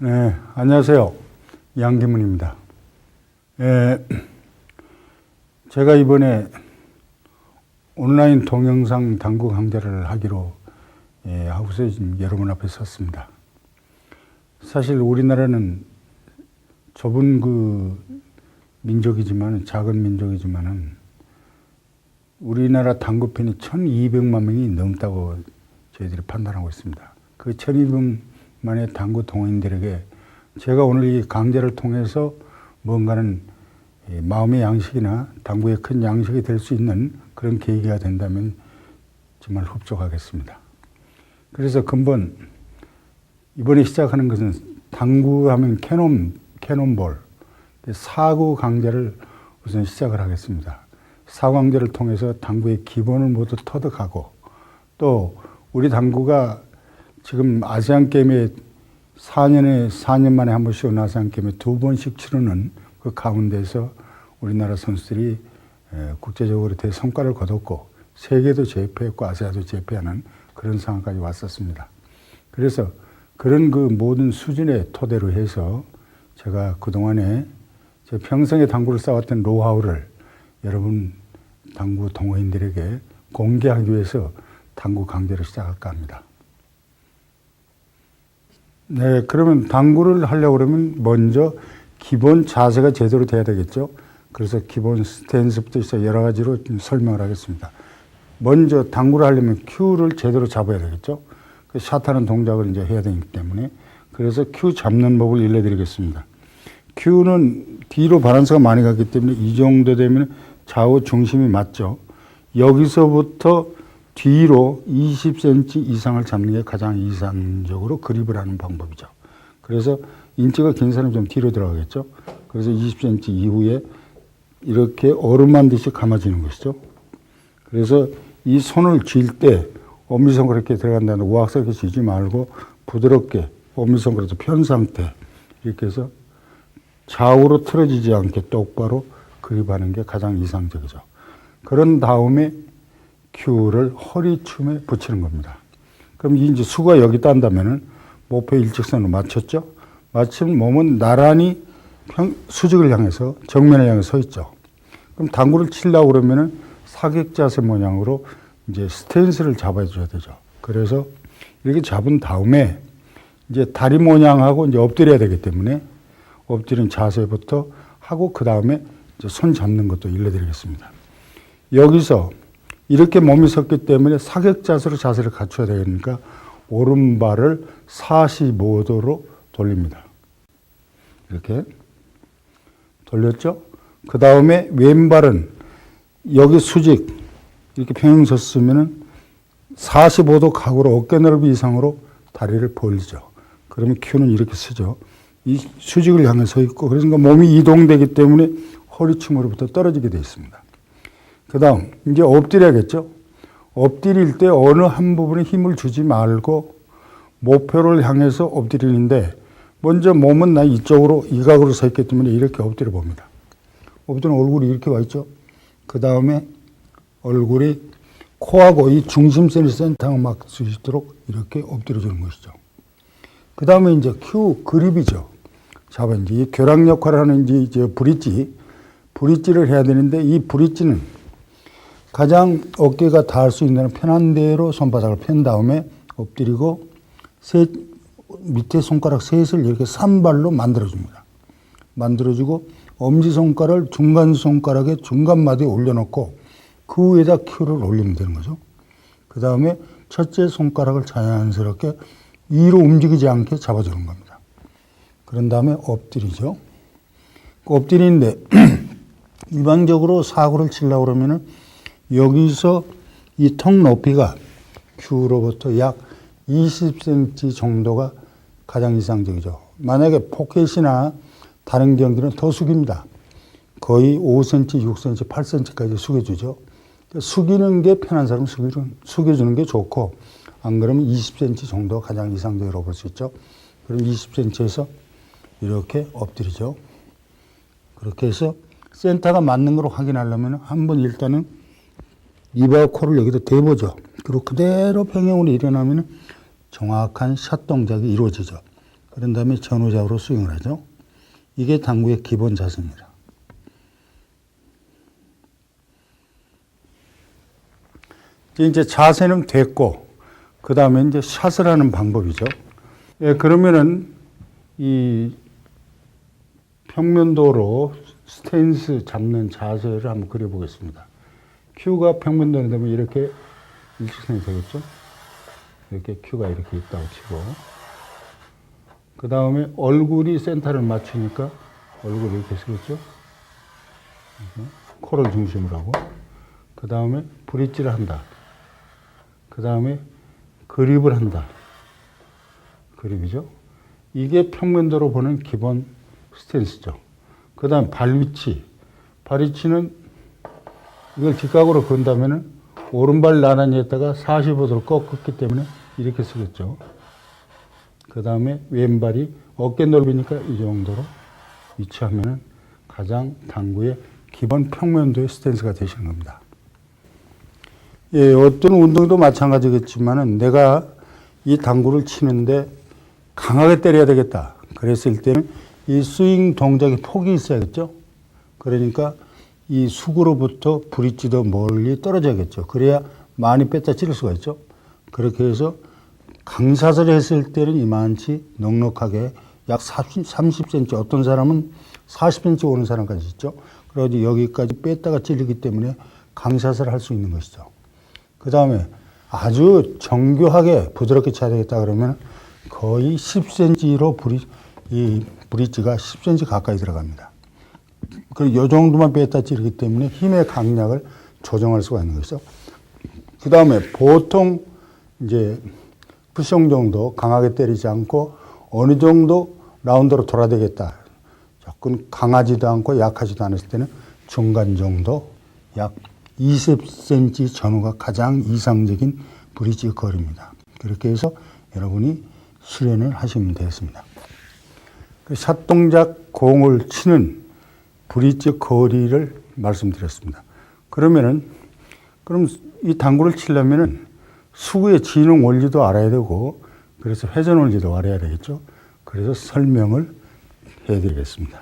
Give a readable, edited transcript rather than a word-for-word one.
네, 안녕하세요. 양기문입니다. 제가 이번에 온라인 동영상 당구 강좌를 하기로 하고서 지금 여러분 앞에 섰습니다. 사실 우리나라는 좁은 민족이지만, 작은 민족이지만은 우리나라 당구팬이 1200만 명이 넘다고 저희들이 판단하고 있습니다. 그 1200만의 당구 동호인들에게 제가 오늘 이 강좌를 통해서 뭔가는 마음의 양식이나 당구의 큰 양식이 될 수 있는 그런 계기가 된다면 정말 흡족하겠습니다. 그래서 근본 이번에 시작하는 것은 당구하면 캐논볼, 사구 강좌를 우선 시작을 하겠습니다. 사구 강좌를 통해서 당구의 기본을 모두 터득하고, 또 우리 당구가 지금 아시안게임에 4년 만에 한 번씩 오는 아시안게임에 2번씩 치르는 그 가운데서 우리나라 선수들이 국제적으로 대성과를 거뒀고, 세계도 제패했고 아시아도 제패하는 그런 상황까지 왔었습니다. 그래서 그런 그 모든 수준의 토대로 해서 제가 그동안에 제 평생에 당구를 쌓았던 노하우를 여러분 당구 동호인들에게 공개하기 위해서 당구 강좌를 시작할까 합니다. 네, 그러면 당구를 하려고 그러면 먼저 기본 자세가 제대로 돼야 되겠죠. 그래서 기본 스탠스부터 시작 여러 가지로 설명을 하겠습니다. 먼저 당구를 하려면 큐를 제대로 잡아야 되겠죠. 그 샷하는 동작을 이제 해야 되기 때문에, 그래서 큐 잡는 법을 알려드리겠습니다. 큐는 뒤로 바란스가 많이 갔기 때문에 이 정도 되면 좌우 중심이 맞죠. 여기서부터 뒤로 20cm 이상을 잡는 게 가장 이상적으로 그립을 하는 방법이죠. 그래서 인치가 긴 사람이 좀 뒤로 들어가겠죠. 그래서 20cm 이후에 이렇게 어루만 듯이 감아지는 것이죠. 그래서 이 손을 쥘 때 엄지손가락 이렇게 들어간다는 우악스럽게 쥐지 말고 부드럽게 엄지손가락도 편 상태 이렇게 해서 좌우로 틀어지지 않게 똑바로 그립하는 게 가장 이상적이죠. 그런 다음에 큐를 허리춤에 붙이는 겁니다. 그럼 이제 수가 여기 딴다면은 목표 일직선으로 맞췄죠? 맞추면 몸은 나란히 수직을 향해서 정면을 향해 서 있죠. 그럼 당구를 치려고 그러면은 사격 자세 모양으로 이제 스탠스를 잡아줘야 되죠. 그래서 이렇게 잡은 다음에 이제 다리 모양하고 이제 엎드려야 되기 때문에 엎드린 자세부터 하고 그 다음에 이제 손 잡는 것도 알려드리겠습니다. 여기서 이렇게 몸이 섰기 때문에 사격 자세로 자세를 갖춰야 되니까 오른발을 45도로 돌립니다. 이렇게 돌렸죠? 그 다음에 왼발은 여기 수직 이렇게 평행 섰으면은 45도 각으로 어깨 넓이 이상으로 다리를 벌리죠. 그러면 큐는 이렇게 쓰죠. 이 수직을 향해 서 있고, 그러니까 몸이 이동되기 때문에 허리춤으로부터 떨어지게 되어 있습니다. 그 다음 이제 엎드려야겠죠. 엎드릴 때 어느 한 부분에 힘을 주지 말고 목표를 향해서 엎드리는데, 먼저 몸은 나 이쪽으로 이 각으로 서 있기 때문에 이렇게 엎드려 봅니다. 엎드리면 얼굴이 이렇게 와 있죠. 그 다음에 얼굴이 코하고 이 중심선이 센터가 맞을 수 있도록 이렇게 엎드려 주는 것이죠. 그 다음에 이제 큐 그립이죠. 잡아 이제 이 교락 역할을 하는 이제 브릿지를 해야 되는데, 이 브릿지는 가장 어깨가 닿을 수 있는 편한 대로 손바닥을 편 다음에 엎드리고 밑에 손가락 셋을 이렇게 산발로 만들어줍니다. 만들어주고 엄지손가락을 중간 손가락의 중간 마디에 올려놓고 그 위에다 큐를 올리면 되는 거죠. 그 다음에 첫째 손가락을 자연스럽게 위로 움직이지 않게 잡아주는 겁니다. 그런 다음에 엎드리죠. 엎드리는데 일반적으로 사구를 치려고 그러면은 여기서 이 턱 높이가 큐로부터 약 20cm 정도가 가장 이상적이죠. 만약에 포켓이나 다른 경기는 더 숙입니다. 거의 5cm, 6cm, 8cm까지 숙여주죠. 숙이는 게 편한 사람은 숙여주는 게 좋고, 안 그러면 20cm 정도 가장 이상적으로 볼 수 있죠. 그럼 20cm에서 이렇게 엎드리죠. 그렇게 해서 센터가 맞는 걸 확인하려면 한번 일단은 입하고 코를 여기다 대보죠. 그리고 그대로 평행으로 일어나면 정확한 샷 동작이 이루어지죠. 그런 다음에 전후좌우로 스윙을 하죠. 이게 당구의 기본 자세입니다. 이제 자세는 됐고, 그 다음에 이제 샷을 하는 방법이죠. 예, 그러면은 이 평면도로 스탠스 잡는 자세를 한번 그려보겠습니다. 큐가 평면도로 되면 이렇게 일직선이 되겠죠? 이렇게 큐가 이렇게 있다고 치고, 그 다음에 얼굴이 센터를 맞추니까 얼굴이 이렇게 쓰겠죠? 코를 중심으로 하고, 그 다음에 브릿지를 한다. 그 다음에 그립을 한다. 그립이죠? 이게 평면도로 보는 기본 스탠스죠. 그 다음 발 위치. 발 위치는 이걸 직각으로 그은다면은 오른발 나란히했다가 45도로 꺾었기 때문에 이렇게 쓰겠죠. 그 다음에 왼발이 어깨 넓이니까 이 정도로 위치하면은 가장 당구의 기본 평면도의 스탠스가 되시는 겁니다. 예, 어떤 운동도 마찬가지겠지만은 내가 이 당구를 치는데 강하게 때려야 되겠다. 그랬을 때는 이 스윙 동작의 폭이 있어야겠죠. 그러니까 이 숙으로부터 브릿지도 멀리 떨어져야겠죠. 그래야 많이 뺐다 찌를 수가 있죠. 그렇게 해서 강샷을 했을 때는 이만치 넉넉하게 약 30cm, 어떤 사람은 40cm 오는 사람까지 있죠. 그래서 여기까지 뺐다가 찔리기 때문에 강샷을 할 수 있는 것이죠. 그 다음에 아주 정교하게 부드럽게 쳐야 되겠다 그러면 거의 10cm로 이 브릿지가 10cm 가까이 들어갑니다. 그리고 이 정도만 뺐다 찌르기 때문에 힘의 강약을 조정할 수가 있는 것이죠. 그 다음에 보통 이제 푸싱 정도 강하게 때리지 않고 어느 정도 라운드로 돌아야되겠다. 조금 강하지도 않고 약하지도 않았을 때는 중간 정도 약 20cm 전후가 가장 이상적인 브릿지 거리입니다. 그렇게 해서 여러분이 수련을 하시면 되겠습니다. 샷 동작 공을 치는 브릿지 거리를 말씀드렸습니다. 그럼 이 당구를 치려면은 수구의 진흥 원리도 알아야 되고, 그래서 회전 원리도 알아야 되겠죠. 그래서 설명을 해드리겠습니다.